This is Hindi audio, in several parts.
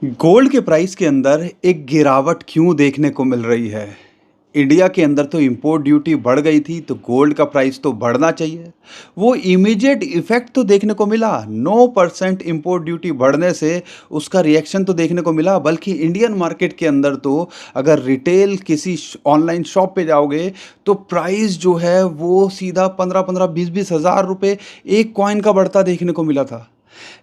गोल्ड के प्राइस के अंदर एक गिरावट क्यों देखने को मिल रही है? इंडिया के अंदर तो इंपोर्ट ड्यूटी बढ़ गई थी, तो गोल्ड का प्राइस तो बढ़ना चाहिए। वो इमीडिएट इफ़ेक्ट तो देखने को मिला, 9% इंपोर्ट ड्यूटी बढ़ने से उसका रिएक्शन तो देखने को मिला, बल्कि इंडियन मार्केट के अंदर तो अगर रिटेल किसी ऑनलाइन शॉप पे जाओगे, तो प्राइस जो है वो सीधा 15-15, 20-20 हज़ार रुपए एक कॉइन का बढ़ता देखने को मिला था।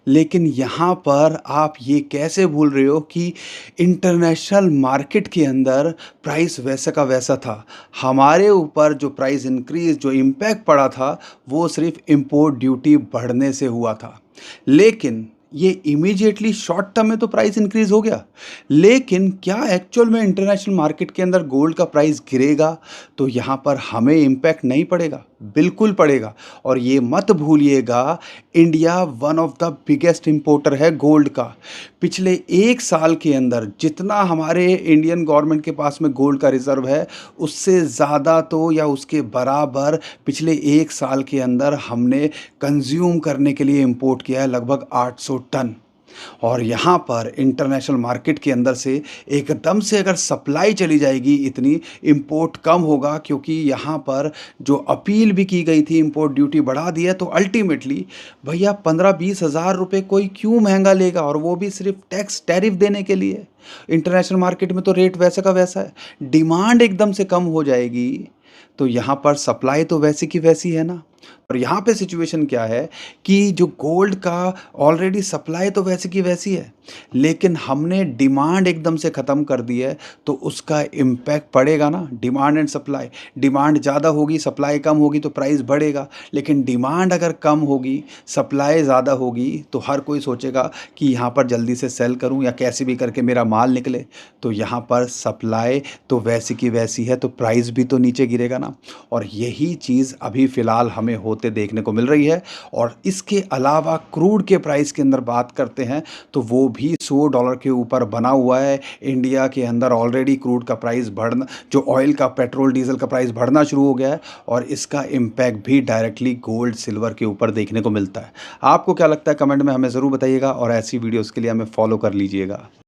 लेकिन यहाँ पर आप ये कैसे भूल रहे हो कि इंटरनेशनल मार्केट के अंदर प्राइस वैसा का वैसा था। हमारे ऊपर जो प्राइस इंक्रीज़ जो इम्पैक्ट पड़ा था, वो सिर्फ़ इम्पोर्ट ड्यूटी बढ़ने से हुआ था। लेकिन ये इमीडिएटली शॉर्ट टर्म में तो प्राइस इंक्रीज़ हो गया। लेकिन क्या एक्चुअल में इंटरनेशनल मार्केट के अंदर गोल्ड का प्राइस गिरेगा, तो यहाँ पर हमें इम्पैक्ट नहीं पड़ेगा? बिल्कुल पड़ेगा। और ये मत भूलिएगा, India one of the biggest importer है गोल्ड का। पिछले 1 साल के अंदर जितना हमारे इंडियन गवर्नमेंट के पास में गोल्ड का रिज़र्व है, उससे ज़्यादा तो या उसके बराबर पिछले 1 साल के अंदर हमने कंज़्यूम करने के लिए इंपोर्ट किया है लगभग 800 टन। और यहाँ पर इंटरनेशनल मार्केट के अंदर से एकदम से अगर सप्लाई चली जाएगी इतनी, इंपोर्ट कम होगा, क्योंकि यहाँ पर जो अपील भी की गई थी इंपोर्ट ड्यूटी बढ़ा दी है, तो अल्टीमेटली भैया 15-20 हज़ार रुपये कोई क्यों महंगा लेगा, और वो भी सिर्फ टैक्स टैरिफ देने के लिए। इंटरनेशनल मार्केट में तो रेट वैसे का वैसा है, डिमांड एकदम से कम हो जाएगी, तो यहाँ पर सप्लाई तो वैसी की वैसी है ना। और यहाँ पे सिचुएशन क्या है कि जो गोल्ड का ऑलरेडी सप्लाई तो वैसी की वैसी है, लेकिन हमने डिमांड एकदम से ख़त्म कर दी है, तो उसका इम्पैक्ट पड़ेगा ना। डिमांड एंड सप्लाई, डिमांड ज़्यादा होगी, सप्लाई कम होगी तो प्राइस बढ़ेगा। लेकिन डिमांड अगर कम होगी, सप्लाई ज़्यादा होगी, तो हर कोई सोचेगा कि यहाँ पर जल्दी से सेल करूँ या कैसे भी करके मेरा माल निकले। तो यहाँ पर सप्लाई तो वैसी की वैसी है, तो प्राइस भी तो नीचे गिरेगा ना। और यही चीज़ अभी फ़िलहाल हमें होते देखने को मिल रही है। और इसके अलावा क्रूड के प्राइस के अंदर बात करते हैं, तो वो भी $100 के ऊपर बना हुआ है। इंडिया के अंदर ऑलरेडी क्रूड का प्राइस बढ़ना, जो ऑयल का, पेट्रोल डीजल का प्राइस बढ़ना शुरू हो गया है, और इसका इम्पैक्ट भी डायरेक्टली गोल्ड सिल्वर के ऊपर देखने को मिलता है। आपको क्या लगता है, कमेंट में हमें ज़रूर बताइएगा, और ऐसी वीडियोज़ के लिए हमें फॉलो कर लीजिएगा।